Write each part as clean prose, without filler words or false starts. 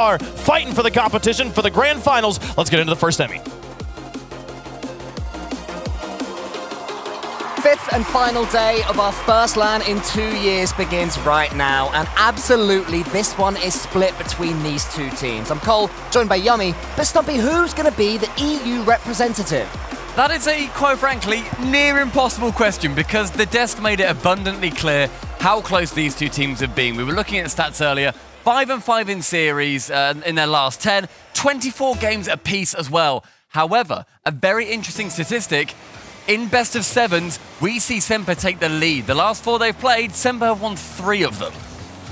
SMPR fighting for the competition for the grand finals. Let's get into the first semi. Fifth and final day of our first LAN in 2 years begins right now, and absolutely this one is split between these two teams. I'm Cole, joined by Yummy, but Stumpy, who's going to be the EU representative? That is a, quite frankly, near impossible question because the desk made it abundantly clear how close these two teams have been. We were looking at the stats earlier, 5-5 in series in their last 10, 24 games apiece as well. However, a very interesting statistic, in best of sevens, we see SMPR take the lead. The last 4 they've played, SMPR have won 3 of them.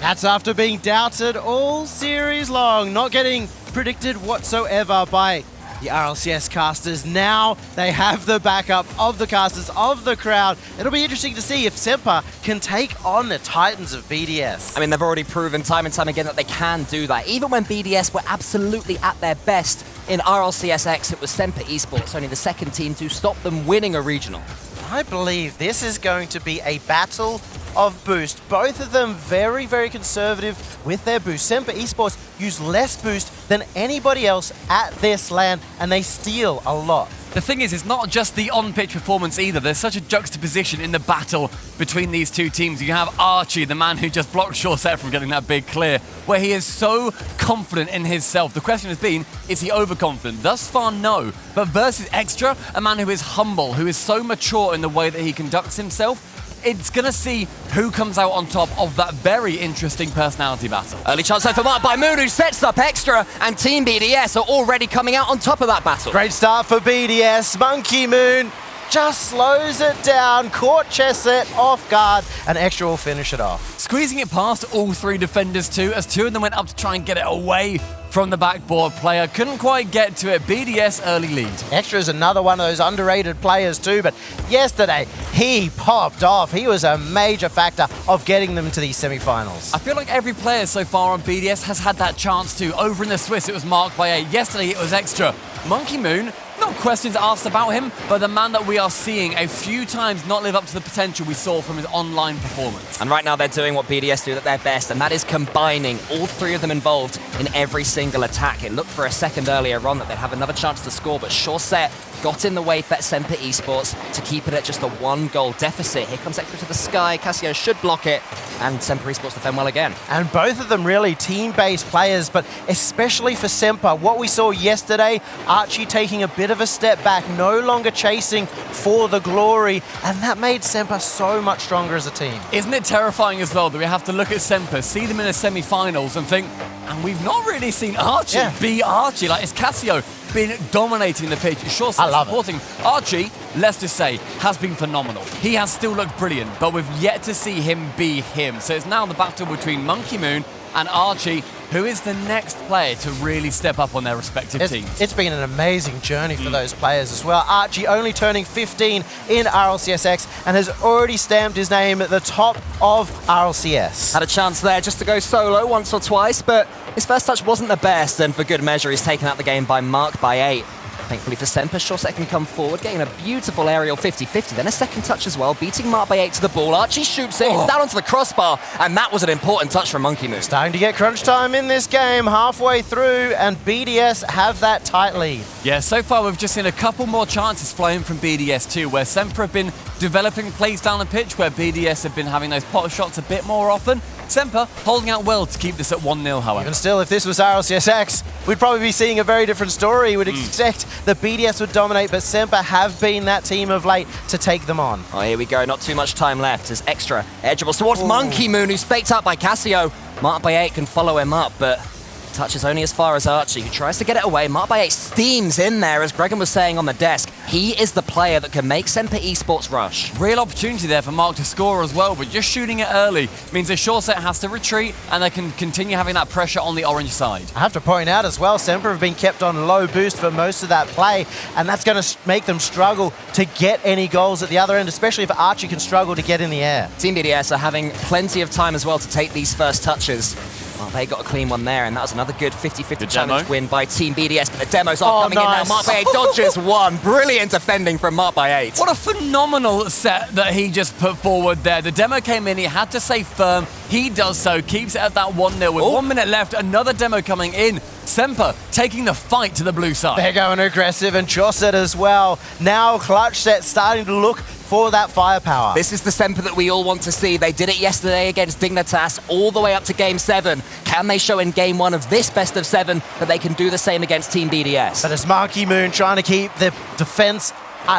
That's after being doubted all series long, not getting predicted whatsoever by the RLCS casters. Now they have the backup of the casters, of the crowd. It'll be interesting to see if SMPR can take on the Titans of BDS. I mean, they've already proven time and time again that they can do that. Even when BDS were absolutely at their best in RLCS X, it was SMPR Esports, only the second team to stop them winning a regional. I believe this is going to be a battle of boost. Both of them very, very conservative with their boost. SMPR Esports use less boost than anybody else at this LAN, and they steal a lot. The thing is, it's not just the on-pitch performance either. There's such a juxtaposition in the battle between these two teams. You have Archie, the man who just blocked Shorset from getting that big clear, where he is so confident in himself. The question has been, is he overconfident? Thus far, no. But versus Extra, a man who is humble, who is so mature in the way that he conducts himself, it's going to see who comes out on top of that very interesting personality battle. Early chance though for Mark by Moon, who sets up Extra, and Team BDS are already coming out on top of that battle. Great start for BDS. Monkey Moon just slows it down, caught Chesset off guard, and Extra will finish it off. Squeezing it past all 3 defenders too, as 2 of them went up to try and get it away from the backboard player. Couldn't quite get to it. BDS early lead. Extra is another one of those underrated players too, but yesterday he popped off. He was a major factor of getting them to these semi-finals. I feel like every player so far on BDS has had that chance to. Over in the Swiss, it was Mark by 8. Yesterday, it was Extra. Monkey Moon, not questions asked about him, but the man that we are seeing a few times not live up to the potential we saw from his online performance. And right now they're doing what BDS do at their best, and that is combining all 3 of them involved in every single attack. It looked for a second earlier on that they'd have another chance to score, but Shorset got in the way for SMPR Esports to keep it at just a 1-goal deficit. Here comes Extra to the sky. Cassio should block it, and SMPR Esports defend well again. And both of them really team-based players, but especially for SMPR, what we saw yesterday, Archie taking a bit of a step back, no longer chasing for the glory, and that made SMPR so much stronger as a team. Isn't it terrifying as well that we have to look at SMPR, see them in the semi-finals and think, and we've not really seen Archie be Archie. Like, it's Cassio been dominating the pitch. Sure, supporting Archie, let's just say, has been phenomenal. He has still looked brilliant, but we've yet to see him be him. So it's now the battle between Monkey Moon and Archie, who is the next player to really step up on their respective teams. It's been an amazing journey for those players as well. Archie only turning 15 in RLCS X and has already stamped his name at the top of RLCS. Had a chance there just to go solo once or twice, but his first touch wasn't the best, and for good measure, he's taken out the game by Mark by 8. Thankfully for SMPR, Shorset can come forward, getting a beautiful aerial 50-50, then a second touch as well, beating Mark by 8 to the ball. Archie shoots it, it's down onto the crossbar, and that was an important touch from Monkey Moon. Starting to get crunch time in this game, halfway through, and BDS have that tight lead. Yeah, so far we've just seen a couple more chances flowing from BDS too, where SMPR have been developing plays down the pitch, where BDS have been having those pot shots a bit more often. SMPR holding out well to keep this at 1-0, however. Even still, if this was RLCS X, we'd probably be seeing a very different story. We'd expect the BDS would dominate, but SMPR have been that team of late to take them on. Oh, here we go. Not too much time left as Extra edgeable towards Monkey Moon, who's faked up by Cassio. Mark by 8 can follow him up, but touches only as far as Archie, who tries to get it away. Mark by 8 steams in there, as Gregan was saying on the desk. He is the player that can make SMPR Esports rush. Real opportunity there for Mark to score as well, but just shooting it early means the Shorset has to retreat and they can continue having that pressure on the orange side. I have to point out as well, SMPR have been kept on low boost for most of that play, and that's going to make them struggle to get any goals at the other end, especially if Archie can struggle to get in the air. Team BDS are having plenty of time as well to take these first touches. Well, Mark got a clean one there, and that was another good 50-50 Good challenge demo. win by Team BDS, but the demos are coming nice. in now. Mark dodges one. Brilliant defending from Mark by 8. What a phenomenal set that he just put forward there. The demo came in, he had to stay firm. He does so, keeps it at that 1-0 with 1 minute left. Another demo coming in. SMPR taking the fight to the blue side. They're going aggressive, and Chauset as well. Now Clutch Set starting to look for that firepower. This is the SMPR that we all want to see. They did it yesterday against Dignitas all the way up to Game 7. Can they show in Game 1 of this best of 7 that they can do the same against Team BDS? But it's Monkey Moon trying to keep the defense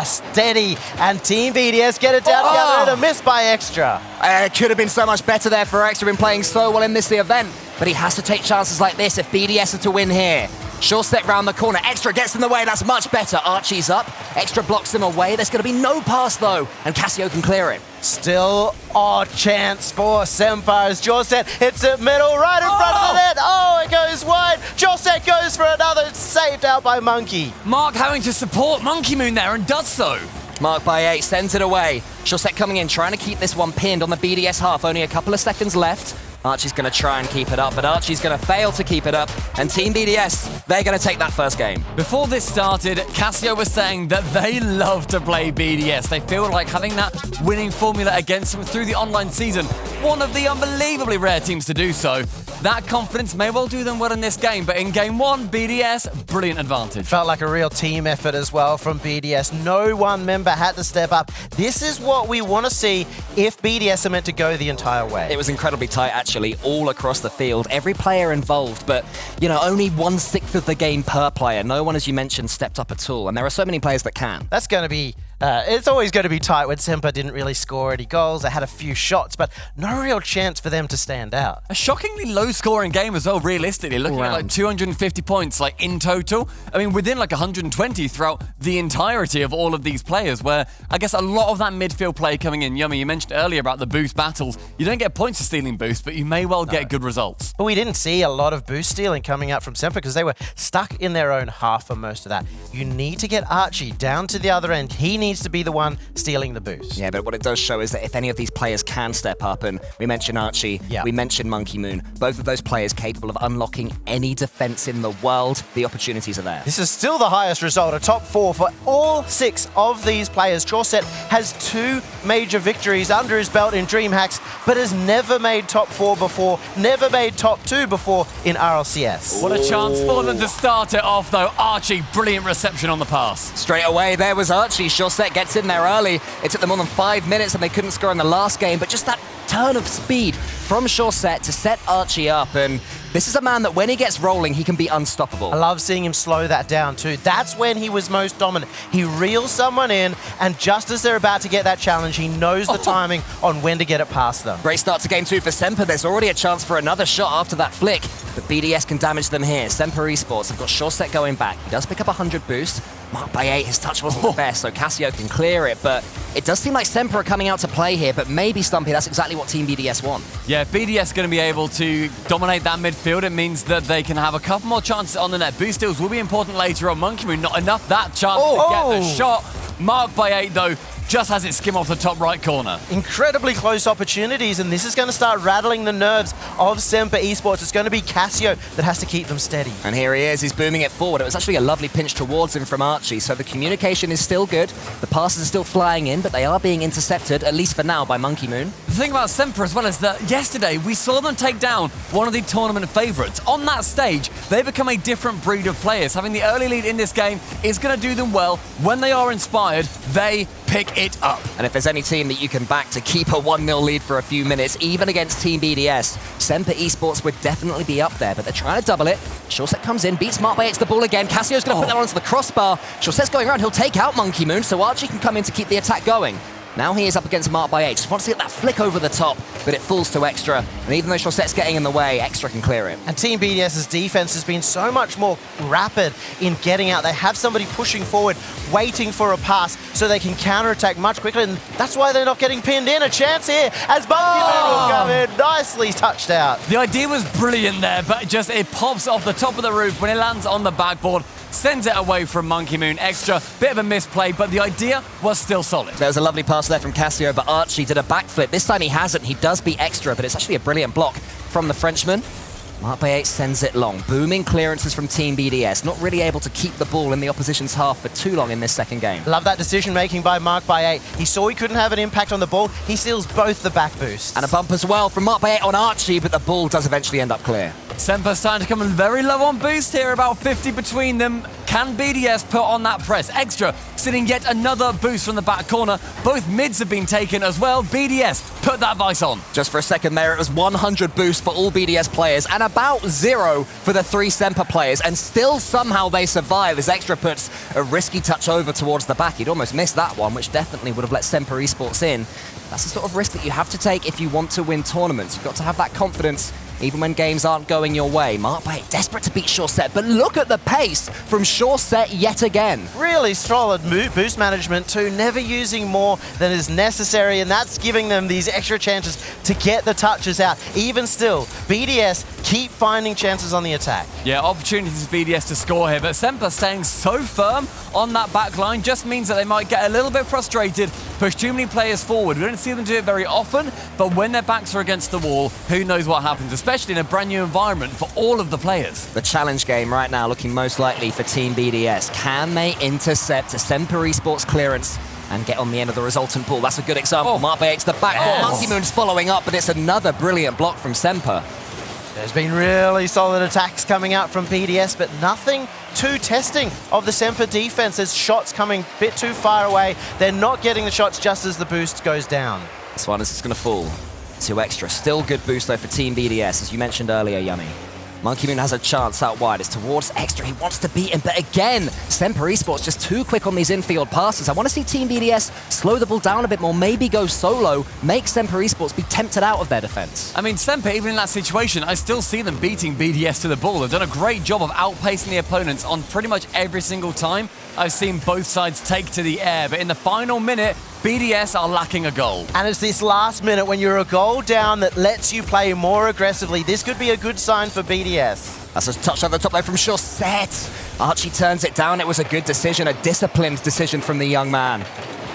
steady, and Team BDS get it down together, and a miss by Extra. It could have been so much better there for Extra, been playing so well in this event, but he has to take chances like this if BDS are to win here. Sure set round the corner, Extra gets in the way, that's much better. Archie's up, Extra blocks him away, there's going to be no pass though, and Cassio can clear it. Still a chance for SMPR as Chauset hits it middle, right in front of the net. Oh, it goes wide. Chauset goes for another, saved out by Monkey. Mark having to support Monkey Moon there and does so. Mark by 8 sends it away. Chauset coming in, trying to keep this one pinned on the BDS half, only a couple of seconds left. Archie's going to try and keep it up, but Archie's going to fail to keep it up, and Team BDS, they're going to take that first game. Before this started, Cassio was saying that they love to play BDS. They feel like having that winning formula against them through the online season, one of the unbelievably rare teams to do so. That confidence may well do them well in this game, but in Game 1, BDS, brilliant advantage. Felt like a real team effort as well from BDS. No one member had to step up. This is what we want to see if BDS are meant to go the entire way. It was incredibly tight, actually, all across the field. Every player involved, but, you know, only 1/6 of the game per player. No one, as you mentioned, stepped up at all, and there are so many players that can. That's going to be... it's always going to be tight when SMPR didn't really score any goals. They had a few shots, but no real chance for them to stand out. A shockingly low-scoring game as well, realistically. Looking at like 250 points like in total. I mean, within like 120 throughout the entirety of all of these players, where I guess a lot of that midfield play coming in. Yummy, you mentioned earlier about the boost battles. You don't get points for stealing boost, but you may well get good results. But we didn't see a lot of boost stealing coming out from SMPR because they were stuck in their own half for most of that. You need to get Archie down to the other end. He needs to be the one stealing the boost. Yeah, but what it does show is that if any of these players can step up, and we mentioned Archie, we mentioned Monkey Moon, both of those players capable of unlocking any defense in the world, the opportunities are there. This is still the highest result, a top 4 for all 6 of these players. Chauset has 2 major victories under his belt in DreamHacks, but has never made top 4 before, never made top 2 before in RLCS. What a chance for them to start it off, though. Archie, brilliant reception on the pass. Straight away, there was Archie. Chauset gets in there early. It took them more than 5 minutes and they couldn't score in the last game, but just that turn of speed from Chauset to set Archie up, and this is a man that when he gets rolling, he can be unstoppable. I love seeing him slow that down too. That's when he was most dominant. He reels someone in, and just as they're about to get that challenge, he knows the timing on when to get it past them. Great start to Game 2 for SMPR. There's already a chance for another shot after that flick, but BDS can damage them here. SMPR Esports have got Chauset going back. He does pick up 100 boost. Marked by 8, his touch wasn't the best, so Cassio can clear it, but it does seem like SMPR are coming out to play here, but maybe, Stumpy, that's exactly what Team BDS want. Yeah, BDS going to be able to dominate that midfield. It means that they can have a couple more chances on the net. Boost steals will be important later on. Monkey Moon, not enough that chance to get the shot. Marked by 8, though, just has it skim off the top right corner. Incredibly close opportunities, and this is going to start rattling the nerves of SMPR Esports. It's going to be Cassio that has to keep them steady. And here he is, he's booming it forward. It was actually a lovely pinch towards him from Archie, so the communication is still good. The passes are still flying in, but they are being intercepted, at least for now, by Monkey Moon. The thing about SMPR as well is that yesterday we saw them take down one of the tournament favourites. On that stage, they become a different breed of players. Having the early lead in this game is going to do them well. When they are inspired, they pick it up. And if there's any team that you can back to keep a 1-0 lead for a few minutes, even against Team BDS, SMPR Esports would definitely be up there, but they're trying to double it. Chauset comes in, beats Mark by 8 to the ball again. Cassio's going to put that onto the crossbar. Chauset's going around, he'll take out Monkey Moon, so Archie can come in to keep the attack going. Now he is up against Mark by 8. Just wants to get that flick over the top, but it falls to Extra. And even though Chauset's getting in the way, Extra can clear it. And Team BDS's defense has been so much more rapid in getting out. They have somebody pushing forward, waiting for a pass, so they can counterattack much quicker. And that's why they're not getting pinned in. A chance here as Monkey Moon will come in. Nicely touched out. The idea was brilliant there, but just it pops off the top of the roof when it lands on the backboard. Sends it away from Monkey Moon. Extra, bit of a misplay, but the idea was still solid. There was a lovely pass there from Cassio, but Archie did a backflip. This time he hasn't. He does beat Extra, but it's actually a brilliant block from the Frenchman. Mark by 8 sends it long. Booming clearances from Team BDS. Not really able to keep the ball in the opposition's half for too long in this second game. Love that decision making by Mark by 8. He saw he couldn't have an impact on the ball. He seals both the back boosts. And a bump as well from Mark by 8 on Archie, but the ball does eventually end up clear. SMPR starting to come in very low on boost here, about 50 between them. Can BDS put on that press? Extra sitting yet another boost from the back corner. Both mids have been taken as well. BDS put that vice on. Just for a second there, it was 100 boost for all BDS players and about 0 for the 3 SMPR players, and still somehow they survive as Extra puts a risky touch over towards the back. He'd almost missed that one, which definitely would have let SMPR Esports in. That's the sort of risk that you have to take if you want to win tournaments. You've got to have that confidence even when games aren't going your way. Mark by 8 desperate to beat SureSet, but look at the pace from SureSet yet again. Really solid boost management too, never using more than is necessary, and that's giving them these extra chances to get the touches out. Even still, BDS keep finding chances on the attack. Yeah, opportunities for BDS to score here, but SMPR staying so firm on that back line just means that they might get a little bit frustrated, push too many players forward. We don't see them do it very often, but when their backs are against the wall, who knows what happens, especially in a brand new environment for all of the players. The challenge game right now looking most likely for Team BDS. Can they intercept a SMPR Esports clearance and get on the end of the resultant pool? That's a good example. Mark by 8 to the back. Monkey Moon's following up, but it's another brilliant block from SMPR. There's been really solid attacks coming out from BDS, but nothing too testing of the SMPR defense. There's shots coming a bit too far away. They're not getting the shots just as the boost goes down. This one is just going to fall. 2 extra. Still good boost though for Team BDS, as you mentioned earlier, Yummy. Monkey Moon has a chance out wide. It's towards Extra. He wants to beat him, but again, SMPR Esports just too quick on these infield passes. I want to see Team BDS slow the ball down a bit more, maybe go solo, make SMPR Esports be tempted out of their defense. I mean, SMPR, even in that situation, I still see them beating BDS to the ball. They've done a great job of outpacing the opponents on pretty much every single time I've seen both sides take to the air, but in the final minute, BDS are lacking a goal. And it's this last minute when you're a goal down that lets you play more aggressively. This could be a good sign for BDS. That's a touch over the top there from SureSet. Archie turns it down. It was a good decision, a disciplined decision from the young man.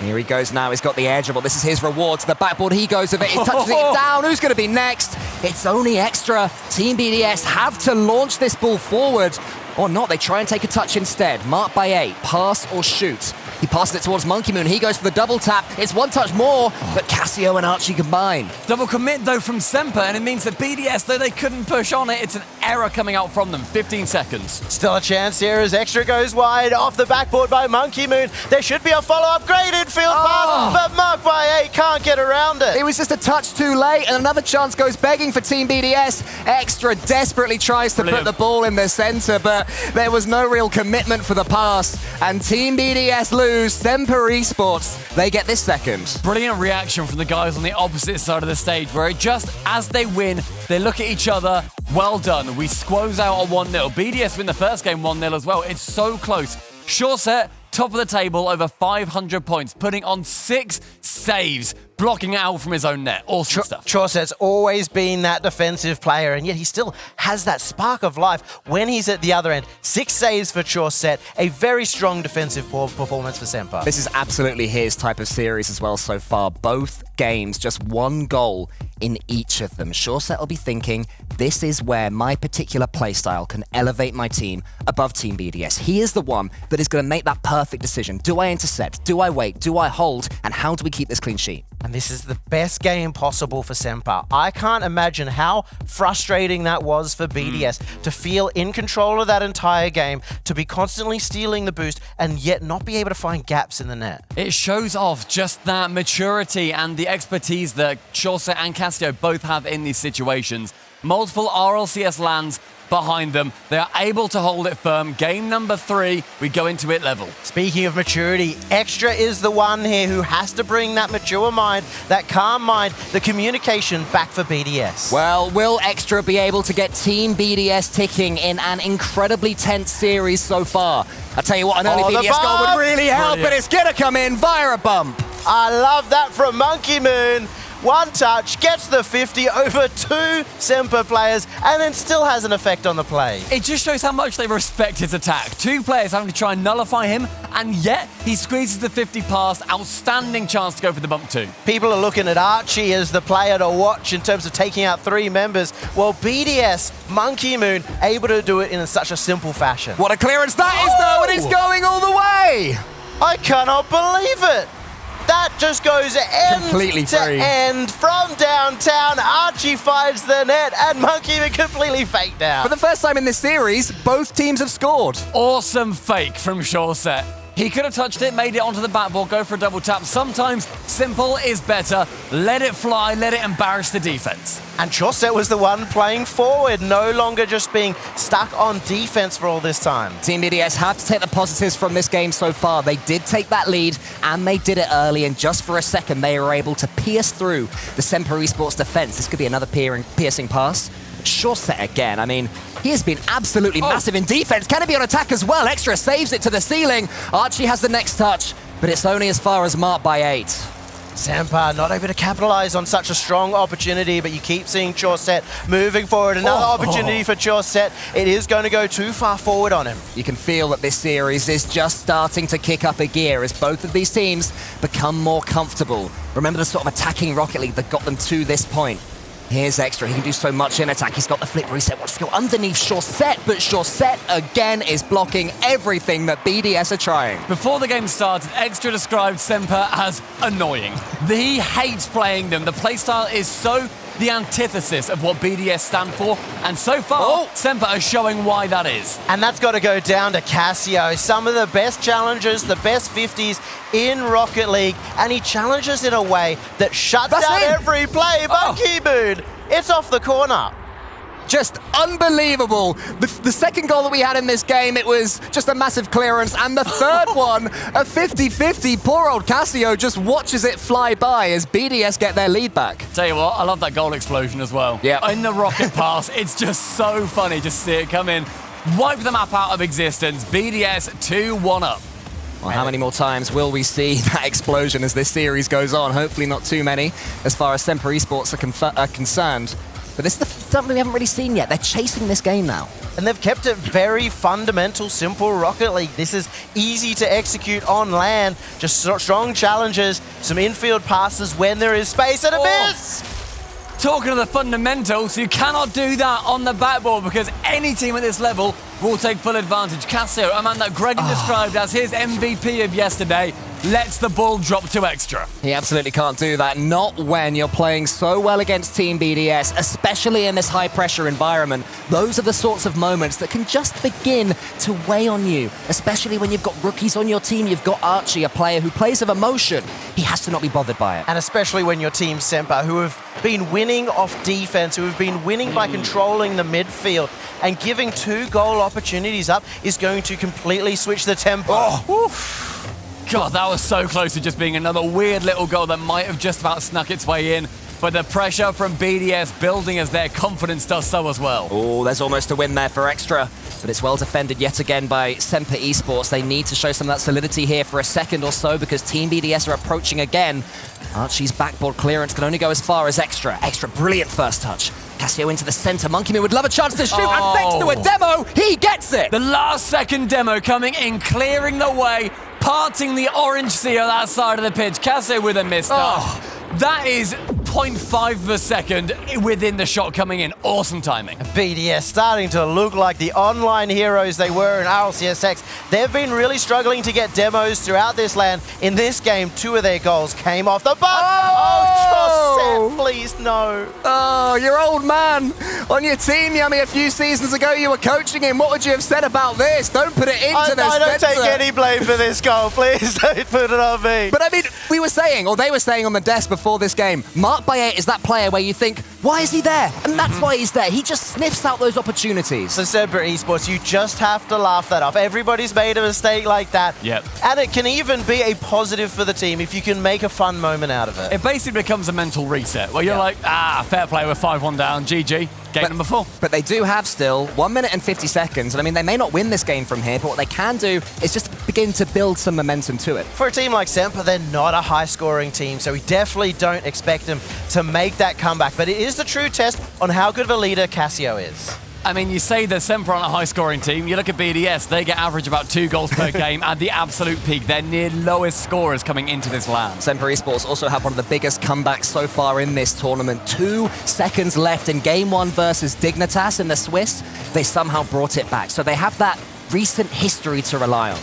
Here he goes now. He's got the air dribble. This is his reward. To the backboard he goes with it. He touches it down. Who's going to be next? It's only Extra. Team BDS have to launch this ball forward. Or not, they try and take a touch instead. Mark by 8, pass or shoot. He passes it towards Monkey Moon. He goes for the double tap. It's one touch more, but Casio and Archie combine. Double commit though from SMPR, and it means that BDS, though they couldn't push on it, it's an error coming out from them. 15 seconds. Still a chance here as Extra goes wide off the backboard by Monkey Moon. There should be a follow-up great infield pass, but Mark by 8 can't get around it. It was just a touch too late, and another chance goes begging for Team BDS. Extra desperately tries to put the ball in the center, but there was no real commitment for the pass, and Team BDS lose. SMPR Esports, they get this second. Brilliant reaction from the guys on the opposite side of the stage, where it just, as they win, they look at each other. Well done. We squoze out a 1-0. BDS win the first game 1-0 as well. It's so close. SureSet, top of the table, over 500 points, putting on 6 saves, blocking it out from his own net. Awesome stuff. SureSet's always been that defensive player, and yet he still has that spark of life when he's at the other end. 6 saves for SureSet, a very strong defensive performance for SMPR. This is absolutely his type of series as well so far. Both games, just 1 goal in each of them. SureSet will be thinking, this is where my particular playstyle can elevate my team above Team BDS. He is the one that is going to make that perfect decision. Do I intercept? Do I wait? Do I hold? And how do we keep this clean sheet? And this is the best game possible for SMPR. I can't imagine how frustrating that was for BDS to feel in control of that entire game, to be constantly stealing the boost and yet not be able to find gaps in the net. It shows off just that maturity and the expertise that SureSet and Casio both have in these situations. Multiple RLCS LANs behind them. They are able to hold it firm. Game number 3, we go into it level. Speaking of maturity, Extra is the one here who has to bring that mature mind, that calm mind, the communication back for BDS. Well, will Extra be able to get Team BDS ticking in an incredibly tense series so far? I tell you what, an early BDS goal would really help, but it's gonna come in via a bump. I love that from Monkey Moon. One touch, gets the 50 over 2 Semper players, and then still has an effect on the play. It just shows how much they respect his attack. 2 players having to try and nullify him, and yet he squeezes the 50 past. Outstanding chance to go for the bump 2. People are looking at Archie as the player to watch in terms of taking out 3 members, while BDS, Monkey Moon, able to do it in such a simple fashion. What a clearance that is, though, and it's going all the way! I cannot believe it! That just goes Completely end to free. end from downtown. Archie finds the net, and Monkey Moon completely faked out. For the first time in this series, both teams have scored. Awesome fake from Shawset. He could have touched it, made it onto the backboard, go for a double tap. Sometimes simple is better. Let it fly, let it embarrass the defense. And Chauset was the one playing forward, no longer just being stuck on defense for all this time. Team BDS have to take the positives from this game so far. They did take that lead, and they did it early, and just for a second, they were able to pierce through the SMPR Esports defense. This could be another piercing pass. Chauset again, I mean, he has been absolutely massive in defense. Can it be on attack as well? Extra saves it to the ceiling. Archie has the next touch, but it's only as far as marked by 8. SMPR not able to capitalize on such a strong opportunity, but you keep seeing Chauset moving forward. Another opportunity for Chauset. It is going to go too far forward on him. You can feel that this series is just starting to kick up a gear as both of these teams become more comfortable. Remember the sort of attacking Rocket League that got them to this point. Here's Extra. He can do so much in attack. He's got the flip reset. Wants to go underneath Chauset, but Chauset again is blocking everything that BDS are trying. Before the game started, Extra described SMPR as annoying. He hates playing them. The playstyle is so the antithesis of what BDS stand for, and so far, SMPR are showing why that is. And that's got to go down to Casio. Some of the best challengers, the best 50s in Rocket League, and he challenges in a way that shuts down every play. Monkey Moon, it's off the corner. Just unbelievable. The second goal that we had in this game, it was just a massive clearance. And the third one, a 50-50. Poor old Casio just watches it fly by as BDS get their lead back. Tell you what, I love that goal explosion as well. Yeah. In the rocket pass, it's just so funny to see it come in. Wipe the map out of existence. BDS 2-1 up. Well, how many more times will we see that explosion as this series goes on? Hopefully not too many, as far as SMPR Esports are concerned. But this is something we haven't really seen yet. They're chasing this game now. And they've kept it very fundamental, simple Rocket League. This is easy to execute on LAN. Just strong challenges, some infield passes when there is space, and a miss! Talking of the fundamentals, you cannot do that on the backboard because any team at this level will take full advantage. Casio, a man that Greg described as his MVP of yesterday, lets the ball drop to Extra. He absolutely can't do that. Not when you're playing so well against Team BDS, especially in this high-pressure environment. Those are the sorts of moments that can just begin to weigh on you, especially when you've got rookies on your team. You've got Archie, a player who plays with emotion. He has to not be bothered by it. And especially when your team SMPR, who have been winning off defense, who have been winning by controlling the midfield, and giving 2 goal opportunities up is going to completely switch the tempo. God, that was so close to just being another weird little goal that might have just about snuck its way in. But the pressure from BDS building as their confidence does so as well. Oh, there's almost a win there for Extra. But it's well defended yet again by SMPR Esports. They need to show some of that solidity here for a second or so because Team BDS are approaching again. Archie's backboard clearance can only go as far as Extra. Extra, brilliant first touch. Casio into the center. Monkey Moon would love a chance to shoot, and thanks to a demo, he gets it! The last second demo coming in, clearing the way, parting the orange sea on that side of the pitch. Casio with a miss. That is 0.5 of a second within the shot coming in. Awesome timing. BDS starting to look like the online heroes they were in RLCS. They've been really struggling to get demos throughout this LAN. In this game, 2 of their goals came off the butt. Oh, Chauset, please no. Oh, your old man on your team, Yummy, a few seasons ago, you were coaching him. What would you have said about this? Don't put it into this. I don't take any blame for this goal. Please don't put it on me. But I mean, we were saying, or they were saying on the desk before this game, marked by 8 is that player where you think, Why is he there? And that's why he's there. He just sniffs out those opportunities. So SMPR Esports, you just have to laugh that off. Everybody's made a mistake like that. Yep. And it can even be a positive for the team if you can make a fun moment out of it. It basically becomes a mental reset where you're like, fair play, we're 5-1 down, GG, game number 4. But they do have still 1 minute and 50 seconds. And I mean, they may not win this game from here, but what they can do is just begin to build some momentum to it. For a team like SMPR, they're not a high-scoring team, so we definitely don't expect them to make that comeback. But it is the true test on how good of a leader Cassio is. I mean, you say that SMPR aren't a high-scoring team. You look at BDS, they get average about 2 goals per game at the absolute peak. They're near lowest scorers coming into this LAN. SMPR Esports also have one of the biggest comebacks so far in this tournament. 2 seconds left in Game 1 versus Dignitas in the Swiss. They somehow brought it back. So they have that recent history to rely on.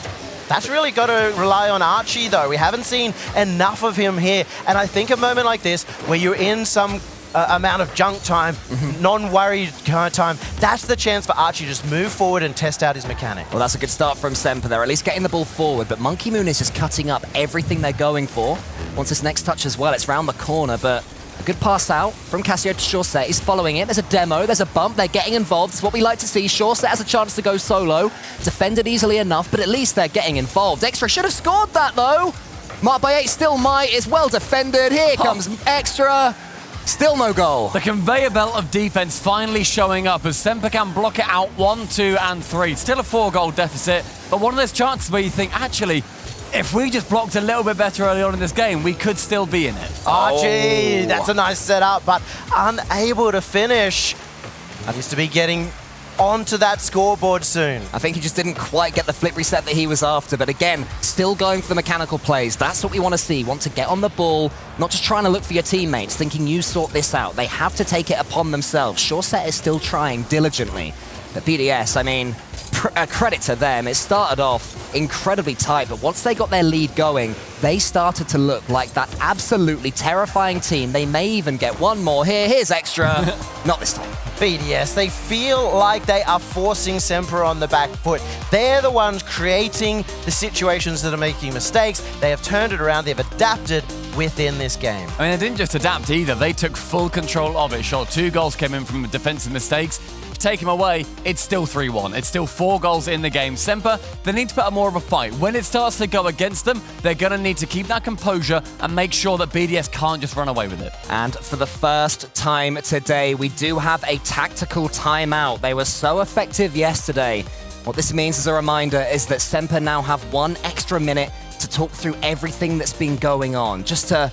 That's really got to rely on Archie, though. We haven't seen enough of him here. And I think a moment like this, where you're in some amount of junk time, non-worried kind of time, that's the chance for Archie to just move forward and test out his mechanic. Well, that's a good start from SMPR. They're at least getting the ball forward, but Monkey Moon is just cutting up everything they're going for. Wants this next touch as well. It's round the corner, but a good pass out from Cassio to Shorset. He's following it. There's a demo. There's a bump. They're getting involved. It's what we like to see. Shorset has a chance to go solo. Defended easily enough, but at least they're getting involved. Extra should have scored that, though. Marked by 8 still might. It's well defended. Here comes Extra. Still no goal. The conveyor belt of defense finally showing up as SMPR can block it out 1, 2, and 3. Still a 4-goal deficit, but one of those chances where you think, actually, if we just blocked a little bit better early on in this game, we could still be in it. Archie, that's a nice setup, but unable to finish. Needs to be getting onto that scoreboard soon. I think he just didn't quite get the flip reset that he was after, but again, still going for the mechanical plays. That's what we want to see. Want to get on the ball, not just trying to look for your teammates, thinking you sort this out. They have to take it upon themselves. Shorset is still trying diligently. But BDS, I mean, credit to them. It started off incredibly tight, but once they got their lead going, they started to look like that absolutely terrifying team. They may even get one more here. Here's Extra. Not this time. BDS, they feel like they are forcing SMPR on the back foot. They're the ones creating the situations that are making mistakes. They have turned it around. They've adapted within this game. I mean, they didn't just adapt either. They took full control of it. Sure, 2 goals came in from defensive mistakes. Take him away, it's still 3-1. It's still 4 goals in the game. SMPR, they need to put up more of a fight. When it starts to go against them, they're going to need to keep that composure and make sure that BDS can't just run away with it. And for the first time today, we do have a tactical timeout. They were so effective yesterday. What this means as a reminder is that SMPR now have 1 extra minute to talk through everything that's been going on, just to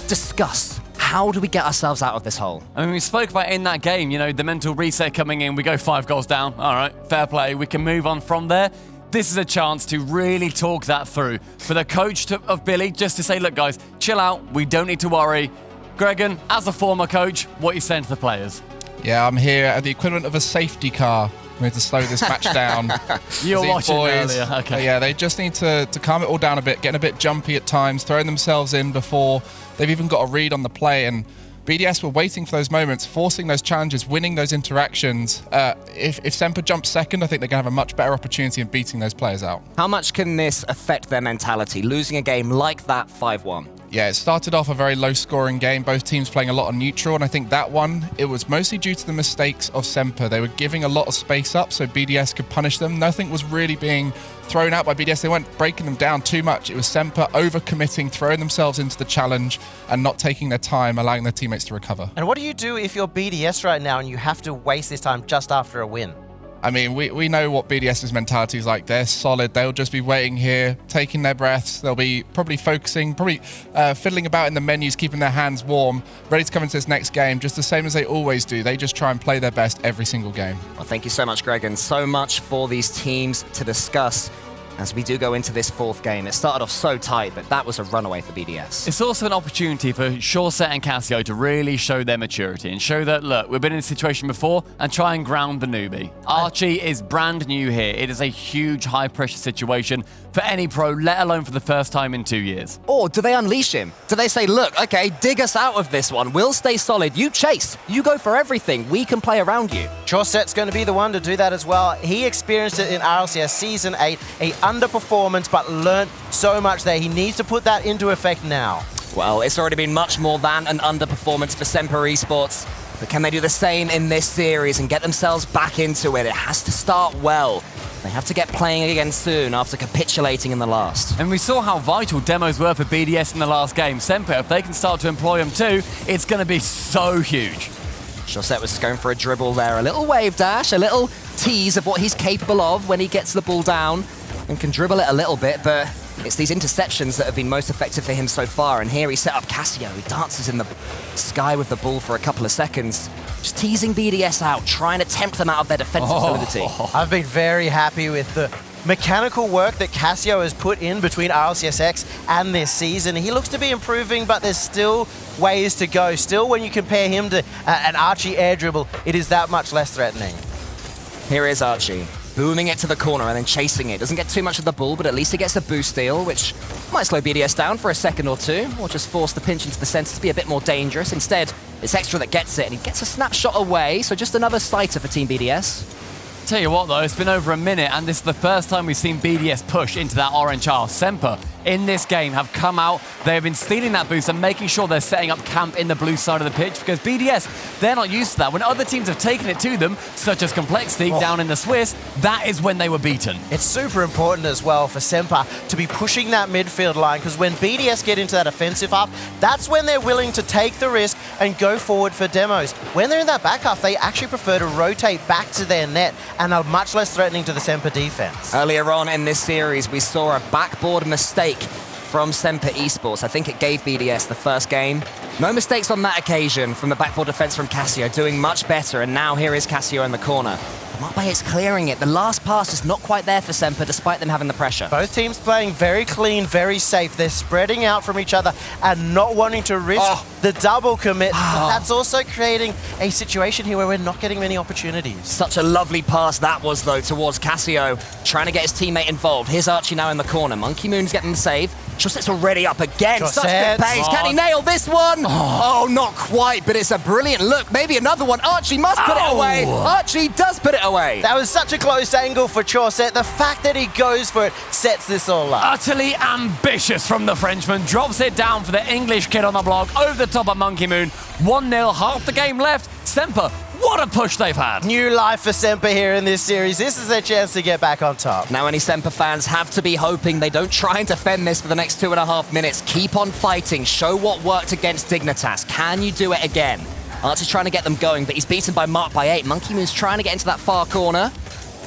discuss how do we get ourselves out of this hole? I mean, we spoke about in that game, you know, the mental reset coming in. We go 5 goals down. All right, fair play. We can move on from there. This is a chance to really talk that through. For the coach of Billy, just to say, look, guys, chill out. We don't need to worry. Gregan, as a former coach, what are you saying to the players? Yeah, I'm here at the equivalent of a safety car. We need to slow this match down. You were These watching boys, earlier, okay. Yeah, they just need to calm it all down a bit, getting a bit jumpy at times, throwing themselves in before they've even got a read on the play. And BDS were waiting for those moments, forcing those challenges, winning those interactions. If SMPR jumps second, I think they're going to have a much better opportunity in beating those players out. How much can this affect their mentality, losing a game like that 5-1? Yeah, it started off a very low-scoring game, both teams playing a lot on neutral, and I think that one, it was mostly due to the mistakes of SMPR. They were giving a lot of space up so BDS could punish them. Nothing was really being thrown out by BDS. They weren't breaking them down too much. It was SMPR overcommitting, throwing themselves into the challenge and not taking their time, allowing their teammates to recover. And what do you do if you're BDS right now and you have to waste this time just after a win? I mean, we know what BDS's mentality is like. They're solid. They'll just be waiting here, taking their breaths. They'll be probably focusing, fiddling about in the menus, keeping their hands warm, ready to come into this next game, just the same as they always do. They just try and play their best every single game. Well, thank you so much, Greg, and so much for these teams to discuss as we do go into this 4th game. It started off so tight, but that was a runaway for BDS. It's also an opportunity for Shorset and Cassio to really show their maturity and show that, look, we've been in a situation before and try and ground the newbie. Archie is brand new here. It is a huge high-pressure situation for any pro, let alone for the first time in 2 years. Or do they unleash him? Do they say, look, okay, dig us out of this one. We'll stay solid. You chase. You go for everything. We can play around you. Shorset's going to be the one to do that as well. He experienced it in RLCS Season 8, a underperformance, but learnt so much there. He needs to put that into effect now. Well, it's already been much more than an underperformance for SMPR Esports. But can they do the same in this series and get themselves back into it? It has to start well. They have to get playing again soon after capitulating in the last. And we saw how vital demos were for BDS in the last game. SMPR, if they can start to employ them too, it's going to be so huge. Chaussette was going for a dribble there. A little wave dash, a little tease of what he's capable of when he gets the ball down and can dribble it a little bit, but it's these interceptions that have been most effective for him so far. And here he set up Casio. He dances in the sky with the ball for a couple of seconds, just teasing BDS out, trying to tempt them out of their defensive solidity. I've been very happy with the mechanical work that Casio has put in between RLCSX and this season. He looks to be improving, but there's still ways to go. Still, when you compare him to an Archie air dribble, it is that much less threatening. Here is Archie, booming it to the corner and then chasing it. Doesn't get too much of the ball, but at least he gets a boost steal, which might slow BDS down for a second or two, or just force the pinch into the center to be a bit more dangerous. Instead, it's Extra that gets it, and he gets a snapshot away, so just another sighter for Team BDS. Tell you what though, it's been over a minute and this is the first time we've seen BDS push into that orange half. SMPR in this game have come out, they've been stealing that boost and making sure they're setting up camp in the blue side of the pitch, because BDS, they're not used to that. When other teams have taken it to them, such as Complexity down in the Swiss, that is when they were beaten. It's super important as well for SMPR to be pushing that midfield line, because when BDS get into that offensive half, that's when they're willing to take the risk and go forward for demos. When they're in that back half, they actually prefer to rotate back to their net and are much less threatening to the SMPR defense. Earlier on in this series, we saw a backboard mistake from SMPR Esports. I think it gave BDS the first game. No mistakes on that occasion from the backboard defense from Casio, doing much better, and now here is Casio in the corner. Mopay clearing it. The last pass is not quite there for SMPR, despite them having the pressure. Both teams playing very clean, very safe. They're spreading out from each other and not wanting to risk the double commit. But that's also creating a situation here where we're not getting many opportunities. Such a lovely pass that was, though, towards Casio, trying to get his teammate involved. Here's Archie now in the corner. Monkey Moon's getting the save. Chaussette's already up again. Such good pace. Can he nail this one? Oh, not quite, but it's a brilliant look. Maybe another one. Archie must put it away. Archie does put it away. That was such a close angle for Chaussette. The fact that he goes for it sets this all up. Utterly ambitious from the Frenchman. Drops it down for the English kid on the block. Over the top of Monkey Moon. 1-0, half the game left. SMPR, what a push they've had. New life for SMPR here in this series. This is their chance to get back on top. Now any SMPR fans have to be hoping they don't try and defend this for the next 2.5 minutes. Keep on fighting. Show what worked against Dignitas. Can you do it again? Archer's trying to get them going, but he's beaten by Mark by 8. Monkey Moon's trying to get into that far corner.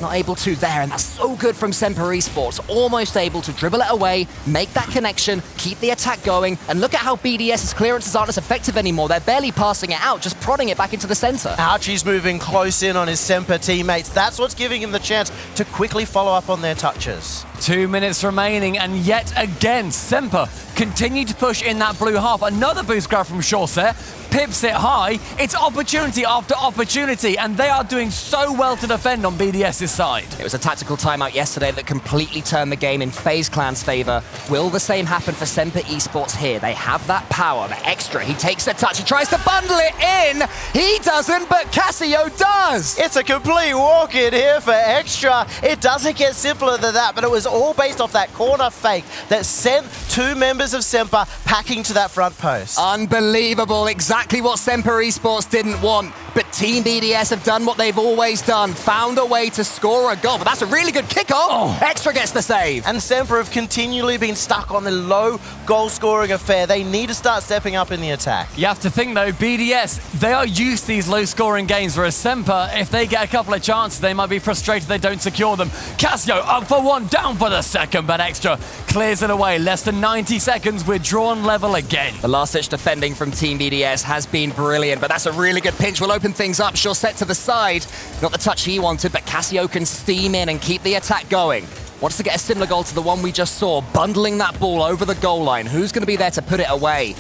Not able to there, and that's so good from SMPR Esports. Almost able to dribble it away, make that connection, keep the attack going, and look at how BDS's clearances aren't as effective anymore. They're barely passing it out, just prodding it back into the center. Archie's moving close in on his SMPR teammates. That's what's giving him the chance to quickly follow up on their touches. 2 minutes remaining, and yet again, SMPR continue to push in that blue half. Another boost grab from Chaussette, pips it high. It's opportunity after opportunity, and they are doing so well to defend on BDS's side. It was a tactical timeout yesterday that completely turned the game in FaZe Clan's favor. Will the same happen for SMPR Esports here? They have that power, the extra. He takes the touch, he tries to bundle it in. He doesn't, but Casio does. It's a complete walk-in here for extra. It doesn't get simpler than that, but it was all based off that corner fake that sent two members of SMPR packing to that front post. Unbelievable. Exactly what SMPR Esports didn't want. But Team BDS have done what they've always done, found a way to score a goal. But that's a really good kickoff. Extra gets the save. And SMPR have continually been stuck on the low goal-scoring affair. They need to start stepping up in the attack. You have to think, though, BDS, they are used to these low-scoring games, whereas SMPR, if they get a couple of chances, they might be frustrated they don't secure them. Casio up for one, down for the second, but Extra clears it away. Less than 90 seconds, we're drawn level again. The last-ditch defending from Team BDS has been brilliant, but that's a really good pinch. We'll open things up. Chaussette to the side. Not the touch he wanted, but Casio can steam in and keep the attack going. Wants to get a similar goal to the one we just saw, bundling that ball over the goal line. Who's going to be there to put it away?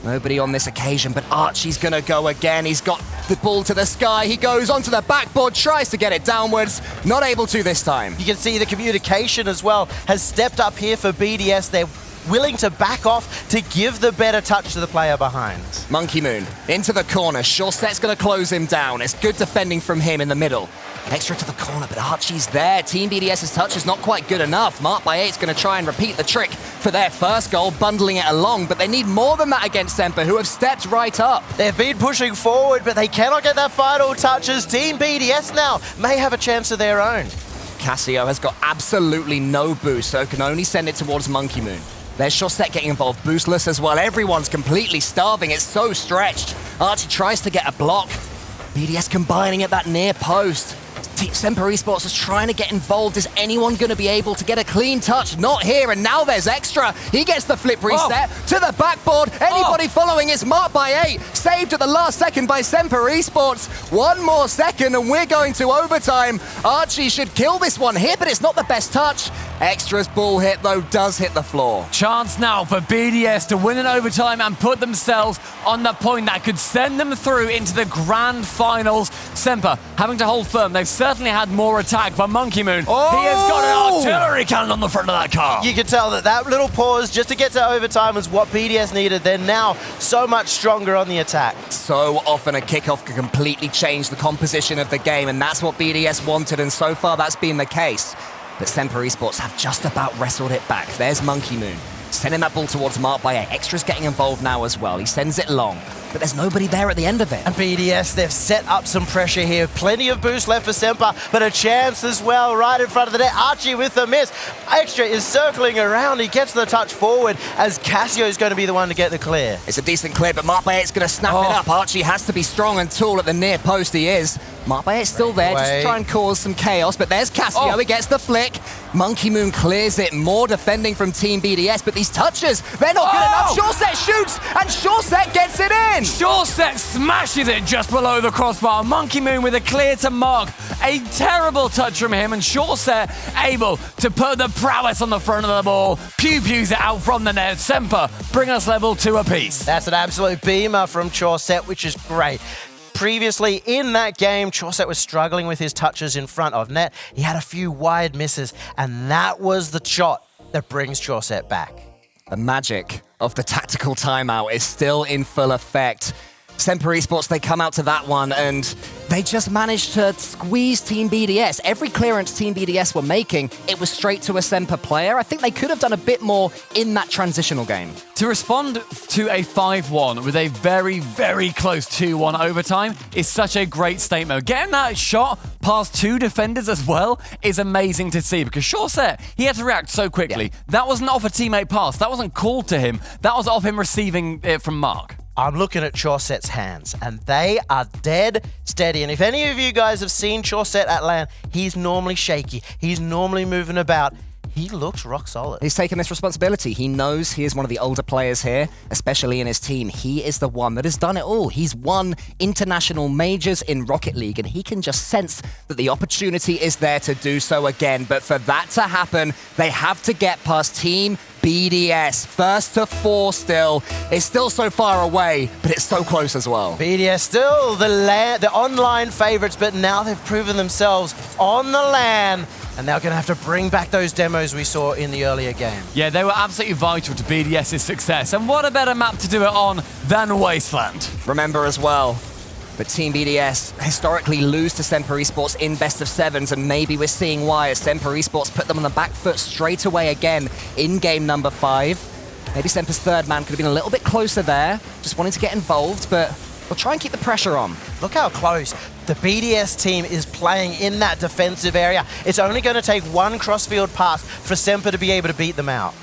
Nobody on this occasion, but Archie's going to go again. He's got the ball to the sky. He goes onto the backboard, tries to get it downwards. Not able to this time. You can see the communication as well has stepped up here for BDS. They're willing to back off to give the better touch to the player behind. Monkey Moon into the corner. Chaussette's going to close him down. It's good defending from him in the middle. Extra to the corner, but Archie's there. Team BDS's touch is not quite good enough. Mark by 8's going to try and repeat the trick for their first goal, bundling it along, but they need more than that against Semper, who have stepped right up. They've been pushing forward, but they cannot get that final touches. Team BDS now may have a chance of their own. Casio has got absolutely no boost, so can only send it towards Monkey Moon. There's Chaussette getting involved, boostless as well. Everyone's completely starving. It's so stretched. Archie tries to get a block. BDS combining at that near post. Semper Esports is trying to get involved. Is anyone going to be able to get a clean touch? Not here, and now there's Extra. He gets the flip reset to the backboard. Anybody following is marked by 8. Saved at the last second by Semper Esports. One more second, and we're going to overtime. Archie should kill this one here, but it's not the best touch. Extra's ball hit, though, does hit the floor. Chance now for BDS to win in overtime and put themselves on the point that could send them through into the grand finals. Semper having to hold firm. They've certainly had more attack for Monkey Moon. He has got an artillery cannon on the front of that car. You can tell that little pause just to get to overtime was what BDS needed. They're now so much stronger on the attack. So often a kickoff can completely change the composition of the game, and that's what BDS wanted, and so far that's been the case. But Semper Esports have just about wrestled it back. There's Monkey Moon, sending that ball towards Mark by 8. Extra's getting involved now as well. He sends it long, but there's nobody there at the end of it. And BDS, they've set up some pressure here. Plenty of boost left for Semper, but a chance as well right in front of the net. Archie with the miss. Extra is circling around. He gets the touch forward as Casio is going to be the one to get the clear. It's a decent clear, but Mark by 8's going to snap it up. Archie has to be strong and tall at the near post. He is. Mark by 8's still there just to try and cause some chaos, but there's Casio. He gets the flick. Monkey Moon clears it. More defending from Team BDS, but these touches, they're not good enough. Chaussette shoots, and Chaussette gets it in. Chaussette smashes it just below the crossbar. Monkey Moon with a clear to Mark. A terrible touch from him, and Chaussette able to put the prowess on the front of the ball. Pew-pews it out from the net. Semper bring us level 2 apiece. That's an absolute beamer from Chaussette, which is great. Previously in that game, Chaussette was struggling with his touches in front of net. He had a few wide misses, and that was the shot that brings Chaussette back. The magic of the tactical timeout is still in full effect. Semper Esports, they come out to that one, and they just managed to squeeze Team BDS. Every clearance Team BDS were making, it was straight to a Semper player. I think they could have done a bit more in that transitional game. To respond to a 5-1 with a very, very close 2-1 overtime is such a great statement. Getting that shot past 2 defenders as well is amazing to see, because Chaussette, he had to react so quickly. Yeah. That wasn't off a teammate pass. That wasn't called to him. That was off him receiving it from Mark. I'm looking at Chaussette's hands, and they are dead steady. And if any of you guys have seen Chaussette at LAN, he's normally shaky. He's normally moving about. He looks rock solid. He's taken this responsibility. He knows he is one of the older players here, especially in his team. He is the one that has done it all. He's won international majors in Rocket League, and he can just sense that the opportunity is there to do so again. But for that to happen, they have to get past Team BDS. First to 4 still. It's still so far away, but it's so close as well. BDS still the online favorites, but now they've proven themselves on the LAN, and they're going to have to bring back those demos we saw in the earlier game. Yeah, they were absolutely vital to BDS's success, and what a better map to do it on than Wasteland. Remember as well, but Team BDS historically lose to Semper Esports in best of 7s, and maybe we're seeing why, as Semper Esports put them on the back foot straight away again in game number 5. Maybe Semper's third man could have been a little bit closer there, just wanting to get involved, but we'll try and keep the pressure on. Look how close the BDS team is playing in that defensive area. It's only going to take one crossfield pass for Semper to be able to beat them out.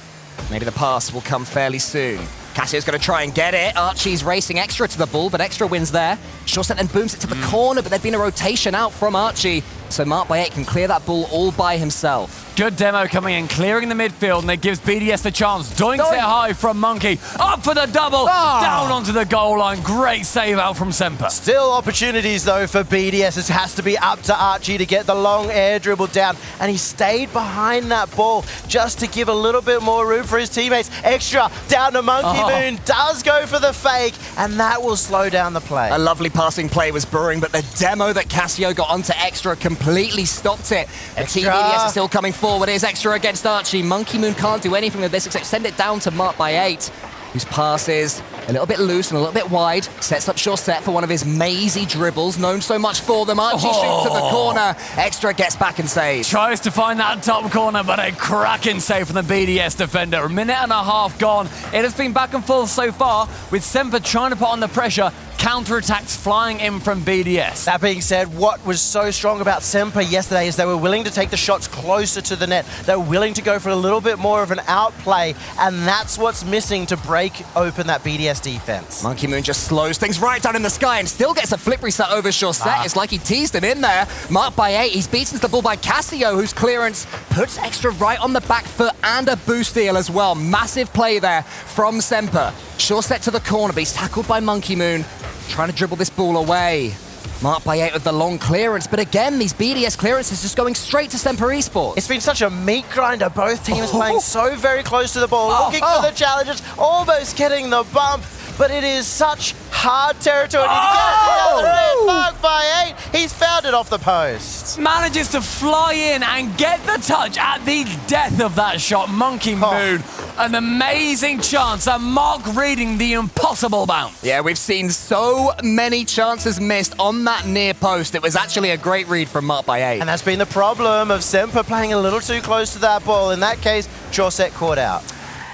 Maybe the pass will come fairly soon. Casio's going to try and get it. Archie's racing Extra to the ball, but Extra wins there. Chaussette then booms it to the corner, but there'd been a rotation out from Archie, so Mark by 8 can clear that ball all by himself. Good demo coming in, clearing the midfield, and it gives BDS the chance. Doinks it high from Monkey. Up for the double. Down onto the goal line. Great save out from Semper. Still opportunities, though, for BDS. It has to be up to Archie to get the long air dribble down, and he stayed behind that ball just to give a little bit more room for his teammates. Extra down to Monkey Moon. Does go for the fake, and that will slow down the play. A lovely passing play was brewing, but the demo that Casio got onto Extra completely stopped it. The Team BDS is still coming forward. Here's Extra against Archie. Monkey Moon can't do anything with this except send it down to Mark by 8, whose pass is A little bit loose and a little bit wide. Sets up Chaussette for one of his mazy dribbles, known so much for them. Archie shoots to the corner. Extra gets back and saves. Tries to find that top corner, but a cracking save from the BDS defender. A minute and a half gone. It has been back and forth so far, with Semper trying to put on the pressure. Counterattacks flying in from BDS. That being said, what was so strong about Semper yesterday is they were willing to take the shots closer to the net. They were willing to go for a little bit more of an outplay, and that's what's missing to break open that BDS defense. Monkey Moon just slows things right down in the sky and still gets a flip reset over Chaussette. It's like he teased him in there. Marked by 8. He's beaten to the ball by Casio, whose clearance puts Extra right on the back foot and a boost deal as well. Massive play there from Semper. Chaussette to the corner, but he's tackled by Monkey Moon. Trying to dribble this ball away. Marked by 8 with the long clearance, but again, these BDS clearances just going straight to SMPR Esports. It's been such a meat grinder, both teams playing so very close to the ball, looking for the challenges, almost getting the bump, but it is such hard territory to get to the other end. Marked by 8, he's found it off the post. Manages to fly in and get the touch at the death of that shot. Monkey Moon, an amazing chance, and Mark reading the impossible bounce. Yeah, we've seen so many chances missed on that near post. It was actually a great read from Mark by 8. And that's been the problem of Semper playing a little too close to that ball. In that case, Chaussette caught out.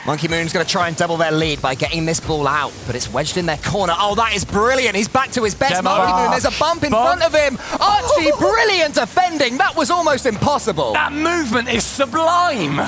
Monkey Moon's going to try and double their lead by getting this ball out, but it's wedged in their corner. Oh, that is brilliant. He's back to his best. Demo. Monkey Moon, there's a bump in front of him. Archie, brilliant defending. That was almost impossible. That movement is sublime.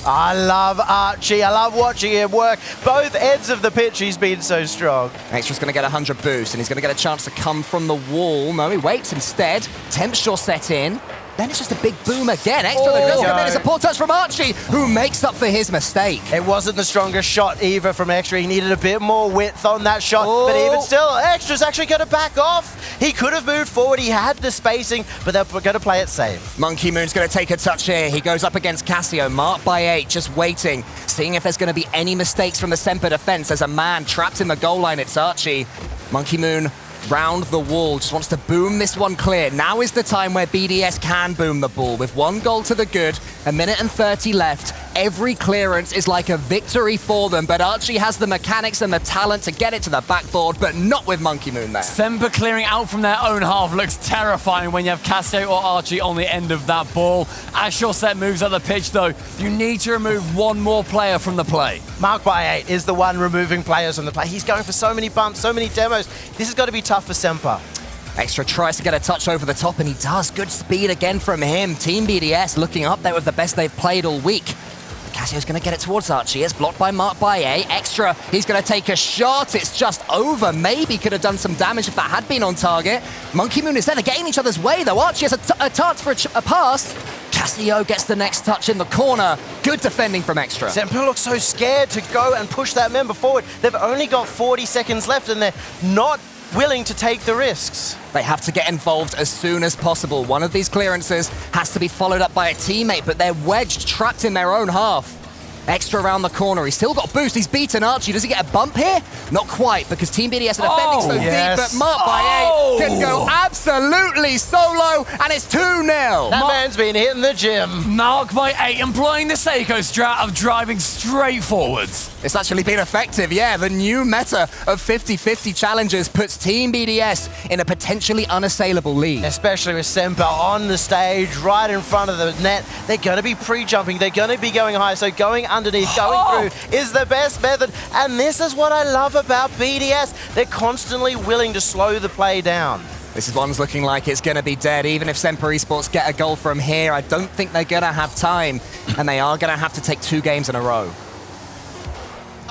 I love Archie. I love watching him work. Both ends of the pitch, he's been so strong. Extra's going to get 100 boost, and he's going to get a chance to come from the wall. No, he waits instead. Tempts Chaussette in. Then it's just a big boom again. Extra that does come in. It's a poor touch from Archie, who makes up for his mistake. It wasn't the strongest shot either from Extra. He needed a bit more width on that shot, but even still, Extra's actually going to back off. He could have moved forward. He had the spacing, but they're going to play it safe. Monkey Moon's going to take a touch here. He goes up against Casio, marked by 8, just waiting, seeing if there's going to be any mistakes from the Semper defense. There's a man trapped in the goal line. It's Archie. Monkey Moon round the wall, just wants to boom this one clear. Now is the time where BDS can boom the ball. With 1 goal to the good, 1 minute and 30 left. Every clearance is like a victory for them, but Archie has the mechanics and the talent to get it to the backboard, but not with Monkey Moon there. Semper clearing out from their own half looks terrifying when you have Casio or Archie on the end of that ball. As Chaussette moves up the pitch, though, you need to remove 1 more player from the play. Marked by 8 is the one removing players from the play. He's going for so many bumps, so many demos. This has got to be tough for Semper. Extra tries to get a touch over the top, and he does. Good speed again from him. Team BDS looking up there with the best they've played all week. Casio's going to get it towards Archie. It's blocked by Mark by 8. Extra, he's going to take a shot. It's just over. Maybe could have done some damage if that had been on target. Monkey Moon is there. They're getting each other's way, though. Archie has a touch for a pass. Casio gets the next touch in the corner. Good defending from Extra. Semper looks so scared to go and push that member forward. They've only got 40 seconds left, and they're not willing to take the risks. They have to get involved as soon as possible. One of these clearances has to be followed up by a teammate, but they're wedged, trapped in their own half. Extra around the corner. He's still got boost. He's beaten Archie. Does he get a bump here? Not quite, because Team BDS are defending so deep, but Mark by 8 can go absolutely solo, and it's 2-0. That man's been hitting the gym. Mark by 8 employing the Seiko strat of driving straight forwards. It's actually been effective, yeah. The new meta of 50-50 challenges puts Team BDS in a potentially unassailable lead. Especially with Semper on the stage, right in front of the net. They're going to be pre-jumping. They're going to be going high, so going underneath, going through is the best method. And this is what I love about BDS. They're constantly willing to slow the play down. This is one's looking like it's going to be dead. Even if SMPR Esports get a goal from here, I don't think they're going to have time. And they are going to have to take 2 games in a row.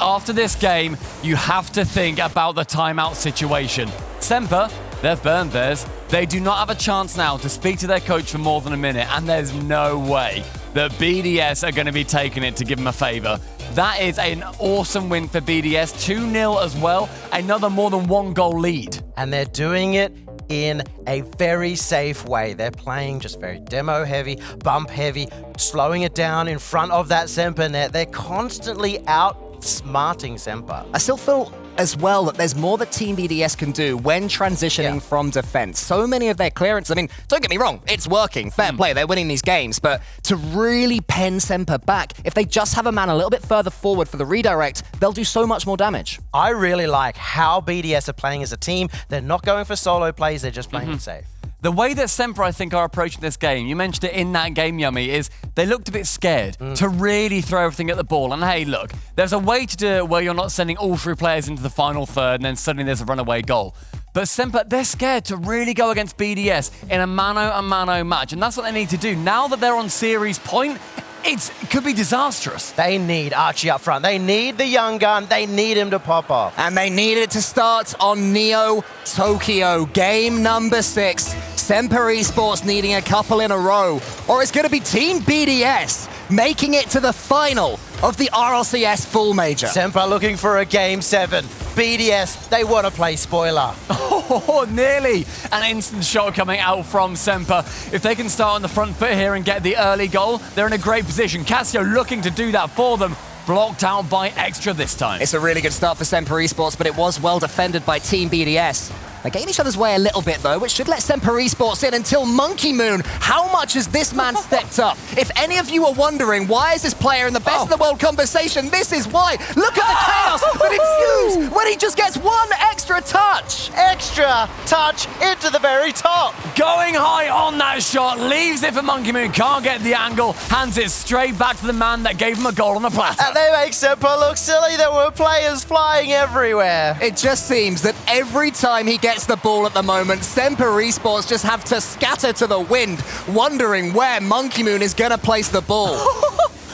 After this game, you have to think about the timeout situation. Semper, they've burned theirs. They do not have a chance now to speak to their coach for more than a minute, and there's no way that BDS are going to be taking it to give them a favor. That is an awesome win for BDS. 2-0 as well. Another more than 1 goal lead. And they're doing it in a very safe way. They're playing just very demo heavy, bump heavy, slowing it down in front of that Semper net. They're constantly outsmarting Semper. I still feel as well that there's more that Team BDS can do when transitioning from defense. So many of their clearance, I mean, don't get me wrong, it's working, fair play, they're winning these games, but to really pen Semper back, if they just have a man a little bit further forward for the redirect, they'll do so much more damage. I really like how BDS are playing as a team. They're not going for solo plays, they're just playing it safe. The way that Semper, I think, are approaching this game, you mentioned it in that game, Yummy, is they looked a bit scared to really throw everything at the ball. And hey, look, there's a way to do it where you're not sending all 3 players into the final third and then suddenly there's a runaway goal. But Semper, they're scared to really go against BDS in a mano-a-mano match. And that's what they need to do. Now that they're on series point, it could be disastrous. They need Archie up front. They need the young gun. They need him to pop off. And they need it to start on Neo Tokyo. Game number 6. Semper Esports needing a couple in a row. Or it's going to be Team BDS making it to the final of the RLCS Fall Major. Semper looking for a Game 7. BDS, they want to play spoiler. Oh, nearly an instant shot coming out from Semper. If they can start on the front foot here and get the early goal, they're in a great position. Cassio looking to do that for them. Blocked out by Extra this time. It's a really good start for Semper Esports, but it was well defended by Team BDS. They get in each other's way a little bit, though, which should let Semper Esports in until Monkey Moon. How much has this man stepped up? If any of you are wondering, why is this player in the best in the world conversation, this is why. Look at the chaos that ensues when he just gets one extra touch. Extra touch into the very top. Going high on that shot, leaves it for Monkey Moon, can't get the angle, hands it straight back to the man that gave him a goal on the platter. And they make Semper look silly. There were players flying everywhere. It just seems that every time he gets the ball at the moment, Semper Esports just have to scatter to the wind, wondering where Monkey Moon is going to place the ball.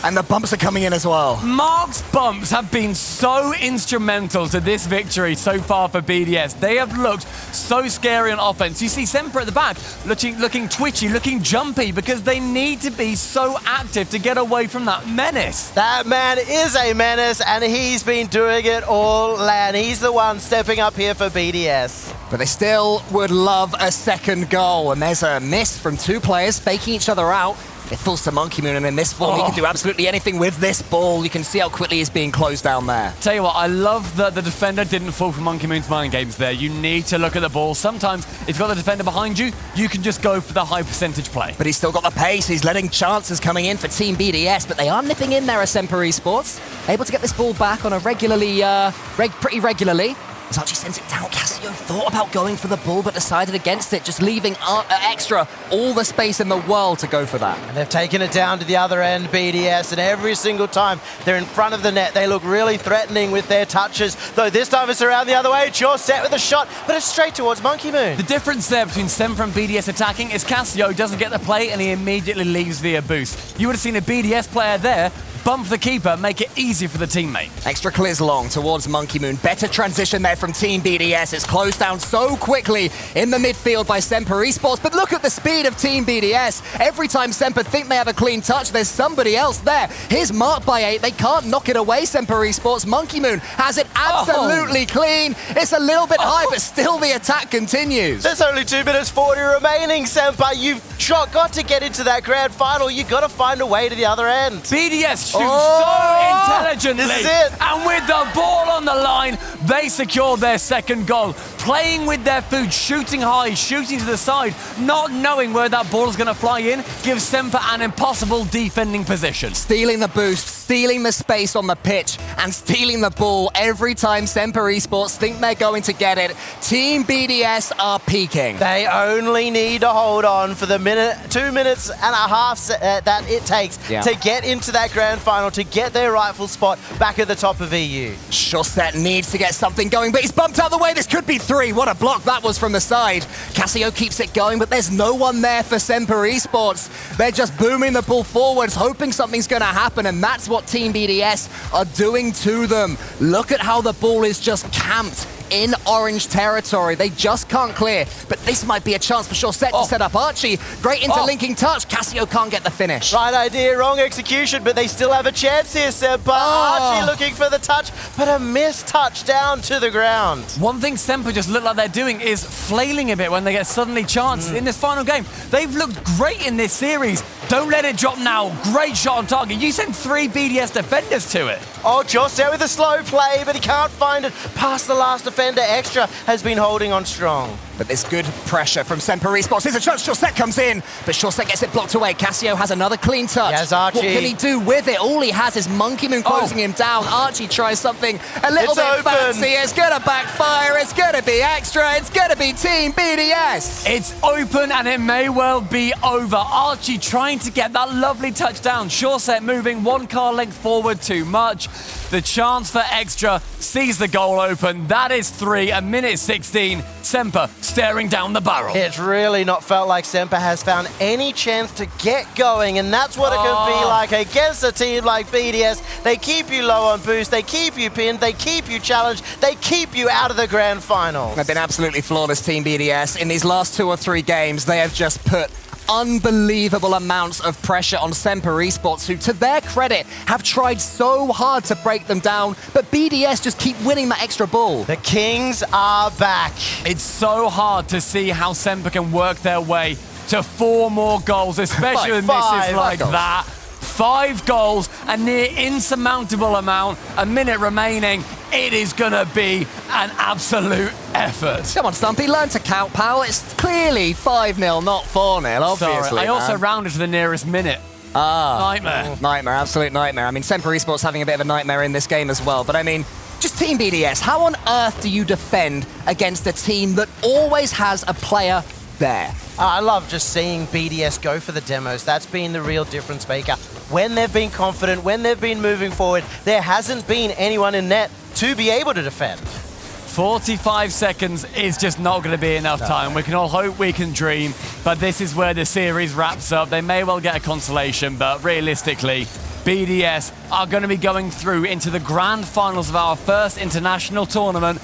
And the bumps are coming in as well. Mark's bumps have been so instrumental to this victory so far for BDS. They have looked so scary on offense. You see Semper at the back looking twitchy, looking jumpy, because they need to be so active to get away from that menace. That man is a menace, and he's been doing it all LAN. He's the one stepping up here for BDS. But they still would love a second goal. And there's a miss from 2 players faking each other out. It falls to Monkey Moon, and in this form, he can do absolutely anything with this ball. You can see how quickly he's being closed down there. Tell you what, I love that the defender didn't fall for Monkey Moon's mind games there. You need to look at the ball. Sometimes, if you've got the defender behind you, you can just go for the high percentage play. But he's still got the pace. He's letting chances coming in for Team BDS, but they are nipping in there as Semper Esports. Able to get this ball back on a pretty regularly. As Archie sends it down, Cassio thought about going for the ball, but decided against it, just leaving Extra all the space in the world to go for that. And they've taken it down to the other end, BDS, and every single time they're in front of the net, they look really threatening with their touches. Though this time it's around the other way, Jaw set with a shot, but it's straight towards Monkey Moon. The difference there between Semper and BDS attacking is Cassio doesn't get the play and he immediately leaves via boost. You would have seen a BDS player there bump the keeper, make it easy for the teammate. Extra clears long towards Monkey Moon. Better transition there from Team BDS. It's closed down so quickly in the midfield by Semper Esports. But look at the speed of Team BDS. Every time Semper think they have a clean touch, there's somebody else there. Here's marked by 8. They can't knock it away, Semper Esports. Monkey Moon has it absolutely clean. It's a little bit high, but still the attack continues. There's only 2 minutes 40 remaining, Semper. You've got to get into that grand final. You've got to find a way to the other end. BDS shoots so intelligently. This is it. And with the ball on the line, they secure their second goal. Playing with their food, shooting high, shooting to the side, not knowing where that ball is going to fly in, gives Semper an impossible defending position. Stealing the boost, stealing the space on the pitch, and stealing the ball every time Semper Esports think they're going to get it. Team BDS are peaking. They only need to hold on for the 2 minutes and a half that it takes to get into that grand final, to get their rightful spot back at the top of EU. Shorset needs to get something going, but he's bumped out of the way. This could be 3. What a block that was from the side. Cassio keeps it going, but there's no one there for Semper Esports. They're just booming the ball forwards, hoping something's going to happen, and that's what Team BDS are doing to them. Look at how the ball is just camped in orange territory. They just can't clear, but this might be a chance for Shorset to set up Archie. Great interlinking touch. Cassio can't get the finish. Right idea, wrong execution, but they still have a chance here, Semper. Archie looking for the touch, but a missed touch down to the ground. One thing Semper just look like they're doing is flailing a bit when they get suddenly chances in this final game. They've looked great in this series, Don't let it drop now. Great shot on target. You sent 3 BDS defenders to it. Oh, Joss there with a slow play, but he can't find it. Past the last defender, Extra has been holding on strong. But there's good pressure from SMPR Esports. Here's a chance. Shorset comes in, but Shorset gets it blocked away. Cassio has another clean touch. Yes, Archie. What can he do with it? All he has is Monkey Moon closing him down. Archie tries something a little bit fancy. It's gonna backfire. It's gonna be Extra. It's gonna be Team BDS. It's open and it may well be over. Archie trying to get that lovely touchdown. Shorset moving 1 car length forward too much. The chance for Extra sees the goal open. That is 3, a minute 16. SMPR staring down the barrel. It's really not felt like SMPR has found any chance to get going, and that's what it can be like against a team like BDS. They keep you low on boost, they keep you pinned, they keep you challenged, they keep you out of the grand final. They've been absolutely flawless, Team BDS. In these last 2 or 3 games, they have just put unbelievable amounts of pressure on SMPR Esports, who, to their credit, have tried so hard to break them down, but BDS just keep winning that extra ball. The Kings are back. It's so hard to see how SMPR can work their way to 4 more goals, especially when this is like that. 5 goals, a near insurmountable amount, a minute remaining. It is gonna be an absolute effort. Come on, Stumpy, learn to count, pal. It's clearly 5-0, not 4-0, obviously. Sorry, I also rounded to the nearest minute. Nightmare. Nightmare, absolute nightmare. I mean, SMPR Esports having a bit of a nightmare in this game as well, but I mean, just Team BDS, how on earth do you defend against a team that always has a player there? I love just seeing BDS go for the demos. That's been the real difference maker. When they've been confident, when they've been moving forward, there hasn't been anyone in net to be able to defend. 45 seconds is just not going to be enough time. We can all hope, we can dream, but this is where the series wraps up. They may well get a consolation, but realistically, BDS are going to be going through into the grand finals of our first international tournament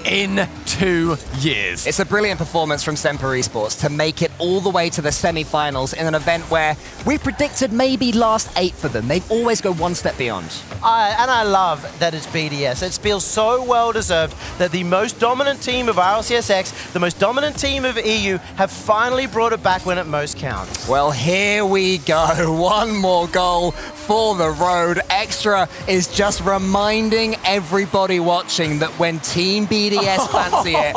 in 2 years. It's a brilliant performance from SMPR Esports to make it all the way to the semi-finals in an event where we predicted maybe last 8 for them. They always go 1 step beyond. And I love that it's BDS. It feels so well deserved that the most dominant team of RLCSX, the most dominant team of EU, have finally brought it back when it most counts. Well, here we go. 1 more goal for the road. Extra is just reminding everybody watching that when Team BDS fancy it,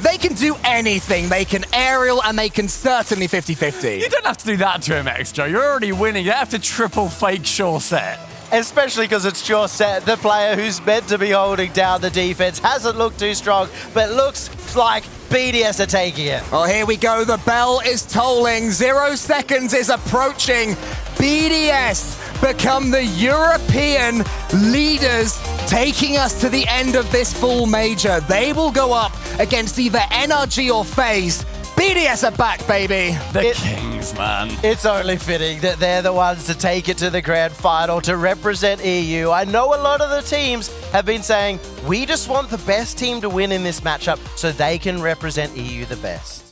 they can do anything. They can aerial and they can certainly 50-50. You don't have to do that to him, Extra. You're already winning. You have to triple fake Shorset. Especially because it's Shorset, the player who's meant to be holding down the defense. Hasn't looked too strong, but looks like BDS are taking it. Well, here we go. The bell is tolling. 0 seconds is approaching. BDS become the European leaders, taking us to the end of this Fall Major. They will go up against either NRG or FaZe. BDS are back, baby. The Kings, man. It's only fitting that they're the ones to take it to the grand final to represent EU. I know a lot of the teams have been saying, we just want the best team to win in this matchup so they can represent EU the best.